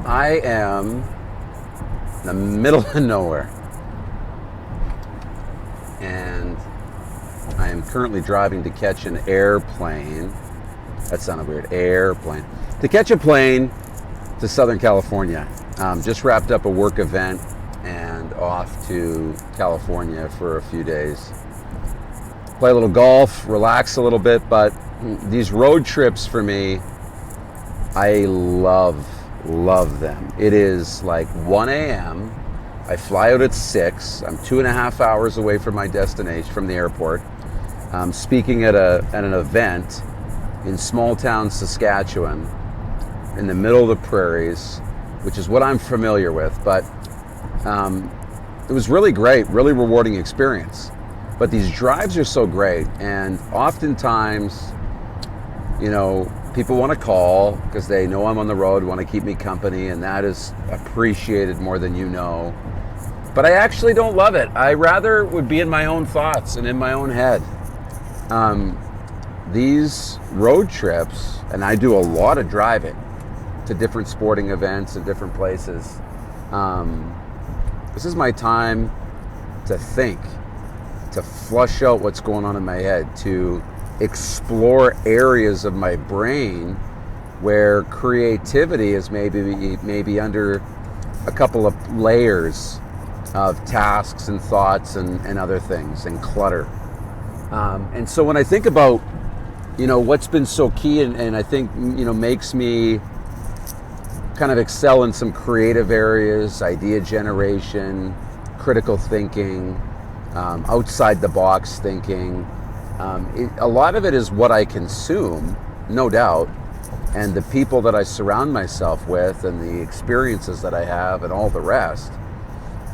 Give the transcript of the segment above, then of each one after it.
I am in the middle of nowhere, and I am currently driving to catch an airplane. That sounded weird. Airplane. To catch a plane to Southern California. Just wrapped up a work event and off to California for a few days. Play a little golf, relax a little bit, but these road trips for me, I love them. It is like 1 a.m. I fly out at 6. I'm 2.5 hours away from my destination, from the airport. I'm speaking at an event in small town Saskatchewan, in the middle of the prairies, which is what I'm familiar with. But it was really great, really rewarding experience. But these drives are so great, and oftentimes, people want to call because they know I'm on the road, want to keep me company, and that is appreciated more than you know. But I actually don't love it. I rather would be in my own thoughts and in my own head. These road trips, and I do a lot of driving to different sporting events and different places. This is my time to think, to flush out what's going on in my head, to explore areas of my brain where creativity is maybe under a couple of layers of tasks and thoughts and other things, and clutter. And so when I think about what's been so key and I think makes me kind of excel in some creative areas, idea generation, critical thinking, outside the box thinking. A lot of it is what I consume, no doubt, and the people that I surround myself with and the experiences that I have and all the rest.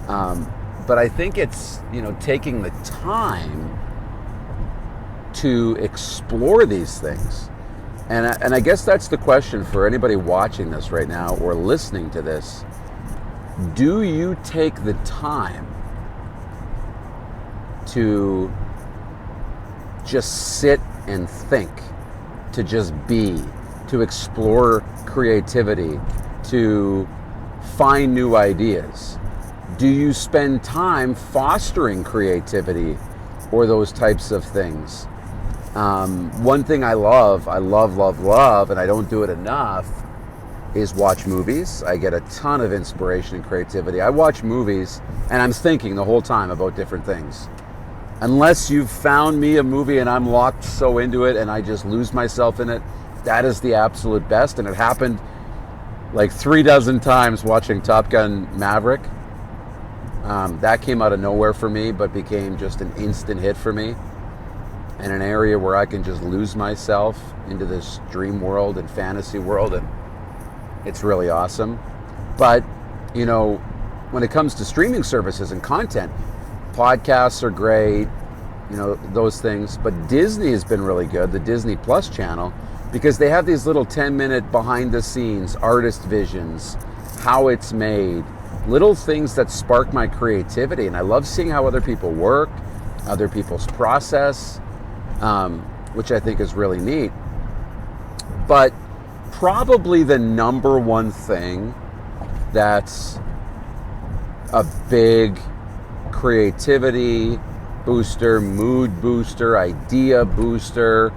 But I think it's, taking the time to explore these things. And I guess that's the question for anybody watching this right now or listening to this. Do you take the time to just sit and think, to just be, to explore creativity, to find new ideas? Do you spend time fostering creativity or those types of things? One thing I love, and I don't do it enough, is watch movies. I get a ton of inspiration and creativity. I watch movies and I'm thinking the whole time about different things. Unless you've found me a movie and I'm locked so into it and I just lose myself in it, that is the absolute best. And it happened like 36 times watching Top Gun Maverick. That came out of nowhere for me, but became just an instant hit for me. And an area where I can just lose myself into this dream world and fantasy world, and it's really awesome. But, when it comes to streaming services and content, podcasts are great, those things. But Disney has been really good, the Disney Plus channel, because they have these little 10-minute behind-the-scenes artist visions, how it's made, little things that spark my creativity. And I love seeing how other people work, other people's process, which I think is really neat. But probably the number one thing that's a big creativity booster, mood booster, idea booster,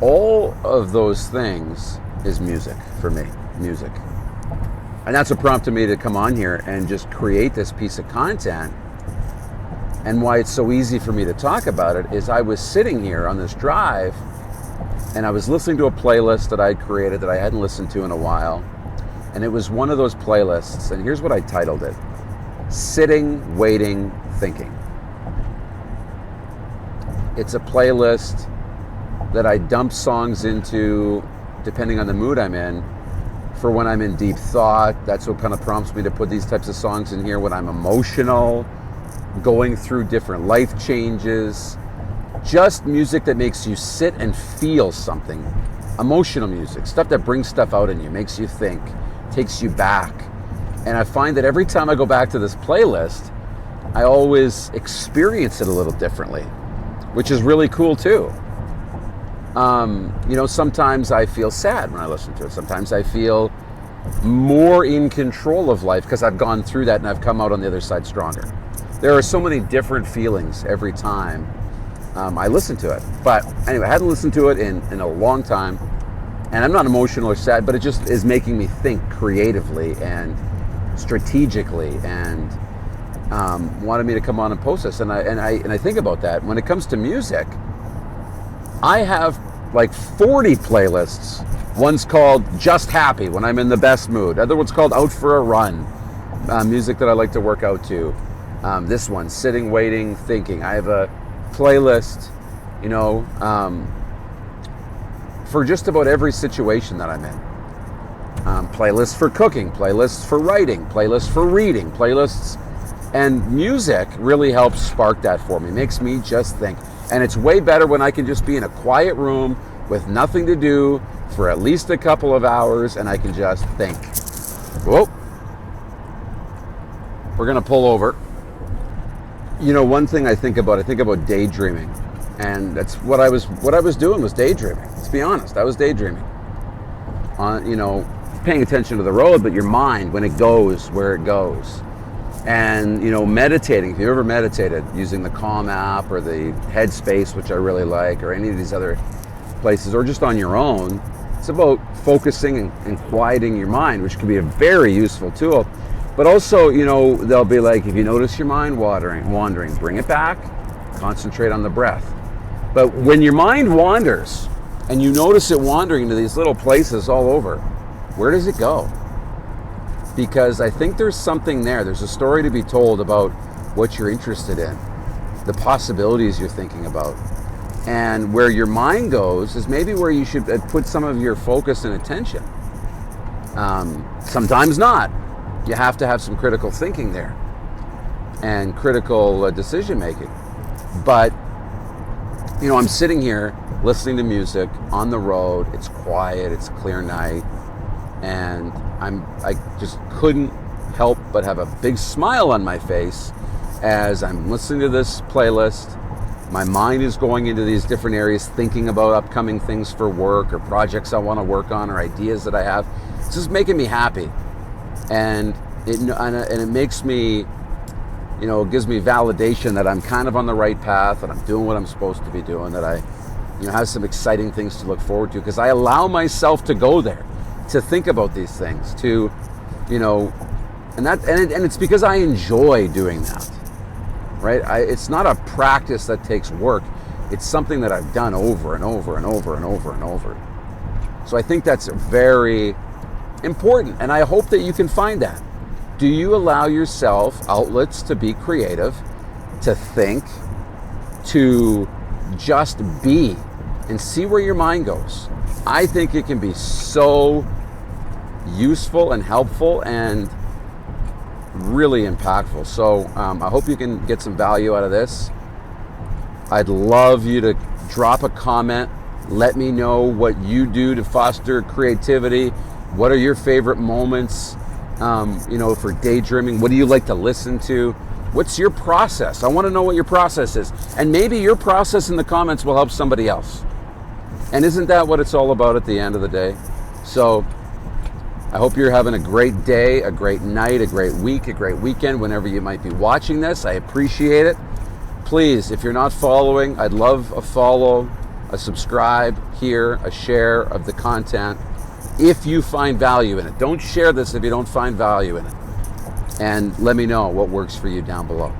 all of those things is music for me, music. And that's what prompted me to come on here and just create this piece of content. And why it's so easy for me to talk about it is I was sitting here on this drive and I was listening to a playlist that I'd created that I hadn't listened to in a while. And it was one of those playlists, and here's what I titled it: Sitting, Waiting, Thinking. It's a playlist that I dump songs into depending on the mood I'm in. For when I'm in deep thought, that's what kind of prompts me to put these types of songs in here. When I'm emotional, going through different life changes, just music that makes you sit and feel something. Emotional music, stuff that brings stuff out in you, makes you think, takes you back. And I find that every time I go back to this playlist, I always experience it a little differently, which is really cool too. Sometimes I feel sad when I listen to it. Sometimes I feel more in control of life because I've gone through that and I've come out on the other side stronger. There are so many different feelings every time I listen to it. But anyway, I hadn't listened to it in a long time, and I'm not emotional or sad, but it just is making me think creatively and strategically, and wanted me to come on and post this. And I think about that. When it comes to music, I have like 40 playlists. One's called Just Happy, when I'm in the best mood. Other one's called Out for a Run, music that I like to work out to. This one, Sitting, Waiting, Thinking. I have a playlist, for just about every situation that I'm in. Playlists for cooking, playlists for writing, playlists for reading, playlists. And music really helps spark that for me, makes me just think. And it's way better when I can just be in a quiet room with nothing to do for at least a couple of hours, and I can just think. Whoa. We're gonna pull over. One thing I think about daydreaming. And that's what I was doing was daydreaming. Let's be honest, I was daydreaming. Paying attention to the road, but your mind, when it goes where it goes. And, meditating, if you ever meditated using the Calm app or the Headspace, which I really like, or any of these other places, or just on your own, it's about focusing and quieting your mind, which can be a very useful tool. But also, they'll be like, if you notice your mind wandering, bring it back, concentrate on the breath. But when your mind wanders, and you notice it wandering to these little places all over, where does it go? Because I think there's something there. There's a story to be told about what you're interested in, the possibilities you're thinking about. And where your mind goes is maybe where you should put some of your focus and attention. Sometimes not. You have to have some critical thinking there and critical decision making. But, I'm sitting here listening to music on the road. It's quiet, it's a clear night. And I just couldn't help but have a big smile on my face as I'm listening to this playlist. My mind is going into these different areas, thinking about upcoming things for work or projects I want to work on or ideas that I have. It's just making me happy. And it makes me, it gives me validation that I'm kind of on the right path, that I'm doing what I'm supposed to be doing, that I, have some exciting things to look forward to, because I allow myself to go there, to think about these things, to, and it's because I enjoy doing that, right? It's not a practice that takes work. It's something that I've done over and over and over and over and over. So I think that's very important, and I hope that you can find that. Do you allow yourself outlets to be creative, to think, to just be, and see where your mind goes? I think it can be so useful and helpful and really impactful. So I hope you can get some value out of this. I'd love you to drop a comment. Let me know what you do to foster creativity. What are your favorite moments, for daydreaming? What do you like to listen to? What's your process? I want to know what your process is. And maybe your process in the comments will help somebody else. And isn't that what it's all about at the end of the day? So I hope you're having a great day, a great night, a great week, a great weekend, whenever you might be watching this. I appreciate it. Please, if you're not following, I'd love a follow, a subscribe here, a share of the content if you find value in it. Don't share this if you don't find value in it. And let me know what works for you down below.